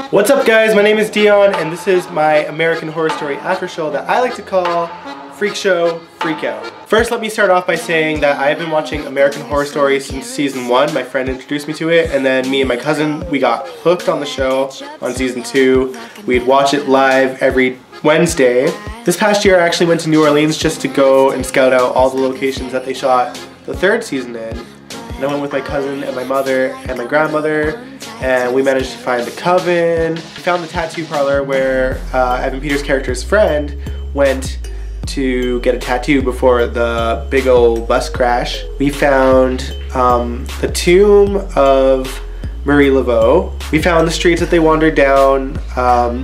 What's up guys, my name is Dion and this is my American Horror Story after show that I like to call Freak Show, Freak Out. First, let me start off by saying that I've been watching American Horror Story since season 1. My friend introduced me to it, and then me and my cousin, we got hooked on the show on season 2. We'd watch it live every Wednesday. This past year I actually went to New Orleans just to go and scout out all the locations that they shot the 3rd season in. And I went with my cousin and my mother and my grandmother, and we managed to find the Coven. We found the tattoo parlor where Evan Peters' character's friend went to get a tattoo before the big old bus crash. We found the tomb of Marie Laveau. We found the streets that they wandered down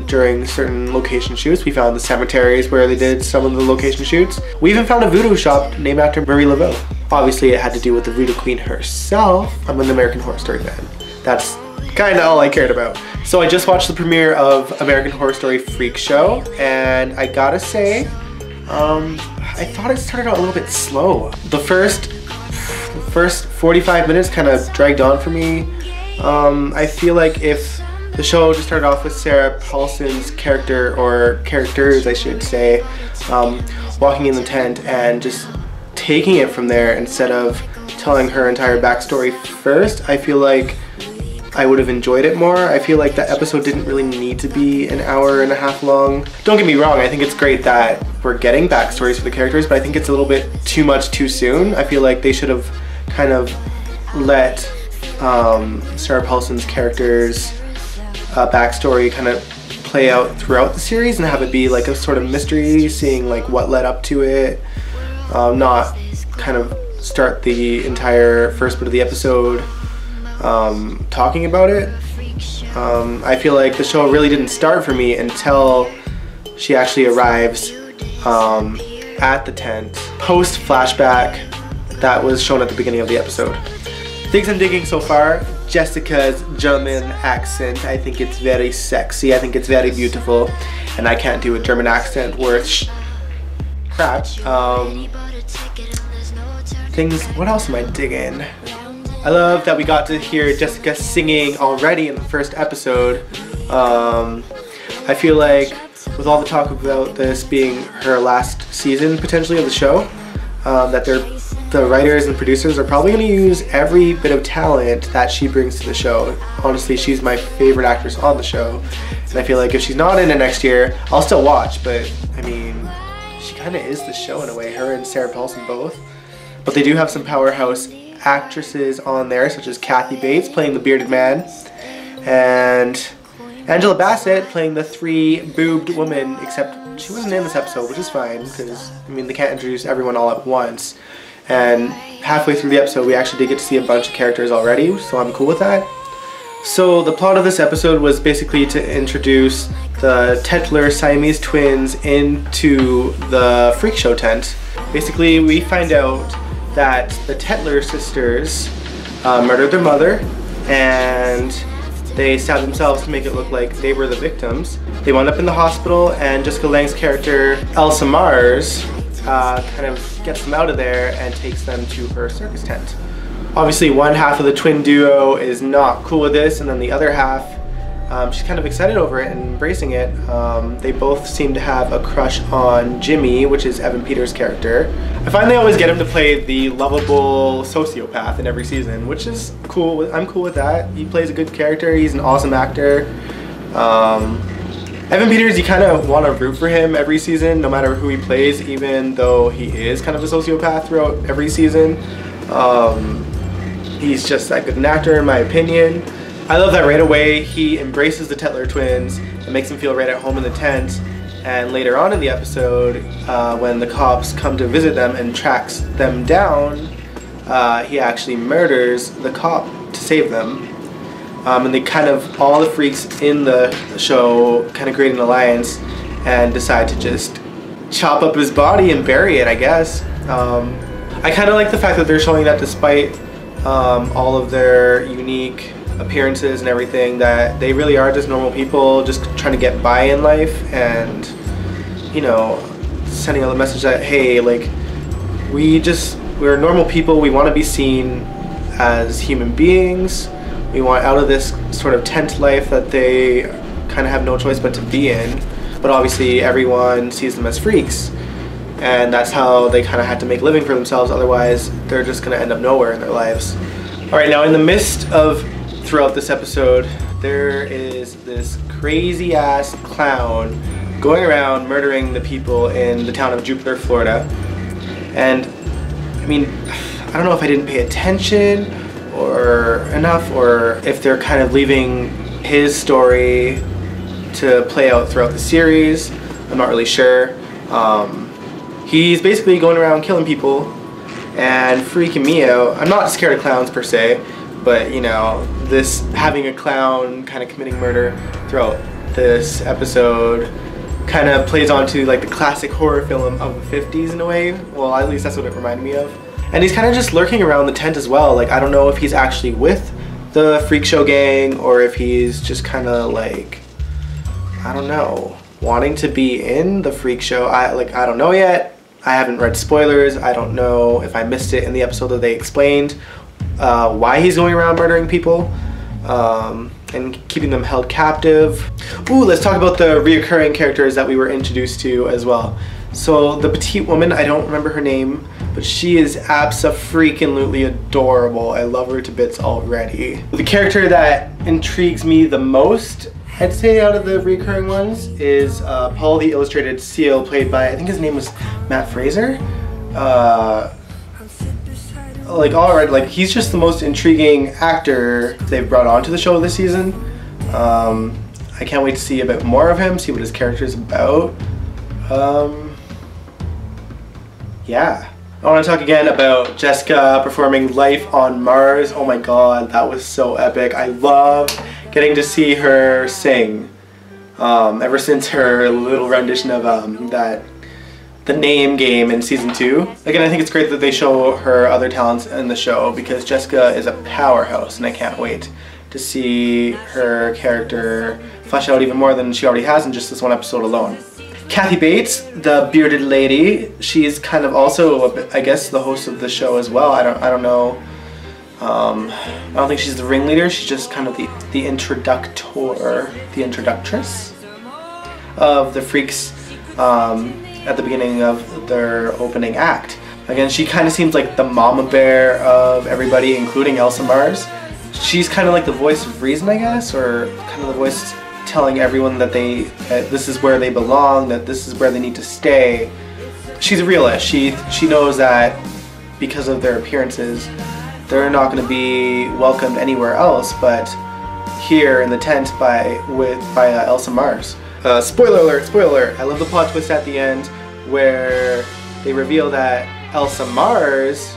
during certain location shoots. We found the cemeteries where they did some of the location shoots. We even found a voodoo shop named after Marie Laveau. Obviously it had to do with the voodoo queen herself. I'm an American Horror Story fan. That's kind of all I cared about. So I just watched the premiere of American Horror Story Freak Show, and I gotta say, I thought it started out a little bit slow. The first 45 minutes kind of dragged on for me. I feel like if the show just started off with Sarah Paulson's character, or characters I should say, walking in the tent and just taking it from there instead of telling her entire backstory first, I feel like I would have enjoyed it more. I feel like that episode didn't really need to be an hour and a half long. Don't get me wrong, I think it's great that we're getting backstories for the characters, but I think it's a little bit too much too soon. I feel like they should have kind of let Sarah Paulson's character's backstory kind of play out throughout the series and have it be like a sort of mystery, seeing like what led up to it, not kind of start the entire first bit of the episode talking about it. I feel like the show really didn't start for me until she actually arrives at the tent, post flashback that was shown at the beginning of the episode. Things I'm digging so far: Jessica's German accent. I think it's very sexy, I think it's very beautiful, and I can't do a German accent worth crap. What else am I digging? I love that we got to hear Jessica singing already in the first episode. I feel like with all the talk about this being her last season potentially of the show, that the writers and producers are probably going to use every bit of talent that she brings to the show. Honestly, she's my favorite actress on the show, and I feel like if she's not in it next year, I'll still watch, but I mean, she kind of is the show in a way, her and Sarah Paulson both. But they do have some powerhouse actresses on there, such as Kathy Bates playing the bearded man, and Angela Bassett playing the 3-boobed woman, except she wasn't in this episode, which is fine, because I mean they can't introduce everyone all at once. And halfway through the episode we actually did get to see a bunch of characters already, so I'm cool with that. So the plot of this episode was basically to introduce the Tetler Siamese twins into the Freak Show tent. Basically we find out that the Tetler sisters murdered their mother, and they stabbed themselves to make it look like they were the victims. They wound up in the hospital, and Jessica Lange's character Elsa Mars kind of gets them out of there and takes them to her circus tent. Obviously one half of the twin duo is not cool with this, and then the other half, she's kind of excited over it and embracing it. They both seem to have a crush on Jimmy, which is Evan Peters' character. I find they always get him to play the lovable sociopath in every season, which is cool. I'm cool with that. He plays a good character. He's an awesome actor. Evan Peters, you kind of want to root for him every season, no matter who he plays, even though he is kind of a sociopath throughout every season. He's just that good an actor, in my opinion. I love that right away he embraces the Tetler twins and makes them feel right at home in the tent. And later on in the episode, when the cops come to visit them and tracks them down, he actually murders the cop to save them. And they kind of, all the freaks in the show kind of create an alliance and decide to just chop up his body and bury it, I guess. I kind of like the fact that they're showing that despite all of their unique appearances and everything, that they really are just normal people just trying to get by in life, and you know, sending out the message that hey, like we we're normal people. We want to be seen as human beings. We want out of this sort of tent life that they kind of have no choice but to be in. But obviously everyone sees them as freaks. And that's how they kind of had to make a living for themselves. Otherwise, they're just going to end up nowhere in their lives. All right, now in the midst of throughout this episode, there is this crazy ass clown going around murdering the people in the town of Jupiter, Florida. And I mean, I don't know if I didn't pay attention or enough, or if they're kind of leaving his story to play out throughout the series. I'm not really sure. He's basically going around killing people and freaking me out. I'm not scared of clowns per se, but you know, this having a clown kind of committing murder throughout this episode kind of plays onto like the classic horror film of the 50s in a way. Well, at least that's what it reminded me of. And he's kind of just lurking around the tent as well. Like, I don't know if he's actually with the Freak Show gang or if he's just kind of like, I don't know, wanting to be in the Freak Show. I don't know yet. I haven't read spoilers. I don't know if I missed it in the episode that they explained why he's going around murdering people and keeping them held captive. Ooh, let's talk about the reoccurring characters that we were introduced to as well. So the petite woman, I don't remember her name, but she is abso-freaking-lutely adorable. I love her to bits already. The character that intrigues me the most, I'd say, out of the recurring ones is Paul the Illustrated Seal, played by, I think his name was Matt Fraser. Like he's just the most intriguing actor they've brought onto the show this season. I can't wait to see a bit more of him, see what his character is about. Yeah. I want to talk again about Jessica performing Life on Mars. Oh my god, that was so epic. I love getting to see her sing. Ever since her little rendition of the name game in season 2. Again, I think it's great that they show her other talents in the show because Jessica is a powerhouse and I can't wait to see her character flesh out even more than she already has in just this one episode alone. Kathy Bates, the bearded lady, she's kind of also, I guess, the host of the show as well. I don't know. I don't think she's the ringleader. She's just kind of the introductress of the Freaks at the beginning of their opening act. Again, she kind of seems like the mama bear of everybody, including Elsa Mars. She's kind of like the voice of reason, I guess, or kind of the voice telling everyone that this is where they belong, that this is where they need to stay. She's a realist. She knows that because of their appearances, they're not going to be welcomed anywhere else but here in the tent by Elsa Mars. Spoiler alert, spoiler alert. I love the plot twist at the end where they reveal that Elsa Mars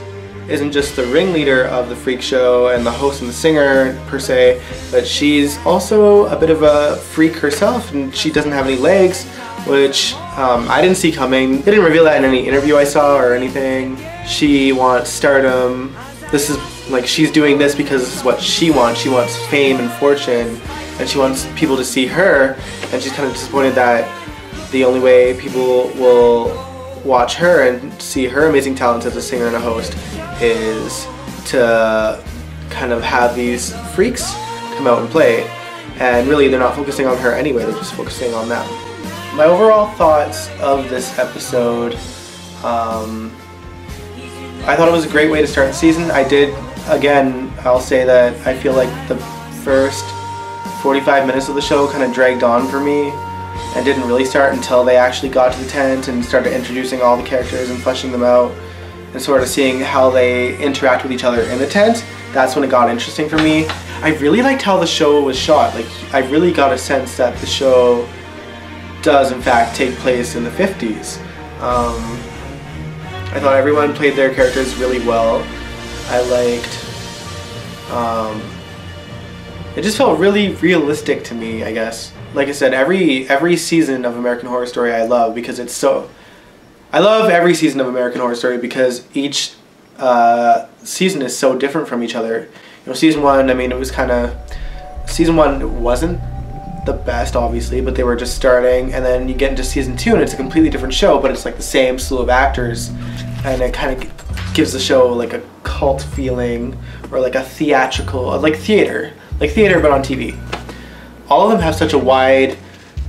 isn't just the ringleader of the Freak Show and the host and the singer per se, but she's also a bit of a freak herself, and she doesn't have any legs, which I didn't see coming. They didn't reveal that in any interview I saw or anything. She wants stardom. This is like, she's doing this because this is what she wants. She wants fame and fortune, and she wants people to see her, and she's kind of disappointed that the only way people will watch her and see her amazing talents as a singer and a host is to kind of have these freaks come out and play, and really they're not focusing on her anyway, they're just focusing on them. My overall thoughts of this episode, I thought it was a great way to start the season. I'll say that I feel like the first 45 minutes of the show kind of dragged on for me and didn't really start until they actually got to the tent and started introducing all the characters and fleshing them out and sort of seeing how they interact with each other in the tent. That's when it got interesting for me. I really liked how the show was shot. Like, I really got a sense that the show does in fact take place in the 50s. I thought everyone played their characters really well. I liked, it just felt really realistic to me, I guess. Like I said, every season of American Horror Story I love because it's so... I love every season of American Horror Story because each season is so different from each other. You know, season 1, I mean, it was kind of... Season 1 wasn't the best, obviously, but they were just starting, and then you get into season 2 and it's a completely different show, but it's like the same slew of actors, and it kind of gives the show like a cult feeling, or like a theatrical, like theater but on TV. All of them have such a wide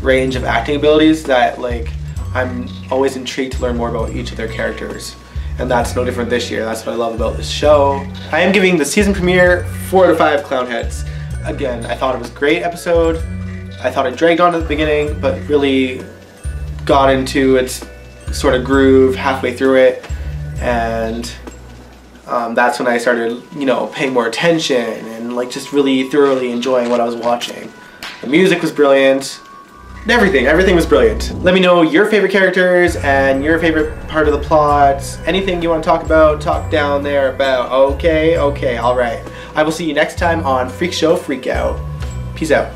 range of acting abilities that like I'm always intrigued to learn more about each of their characters. And that's no different this year. That's what I love about this show. I am giving the season premiere 4 out of 5 clown heads. Again, I thought it was a great episode. I thought it dragged on at the beginning, but really got into its sort of groove halfway through it. And that's when I started, you know, paying more attention and like just really thoroughly enjoying what I was watching. The music was brilliant. Everything was brilliant. Let me know your favorite characters and your favorite part of the plot. Anything you want to talk about, talk down there about. Okay, alright. I will see you next time on Freak Show Freak Out. Peace out.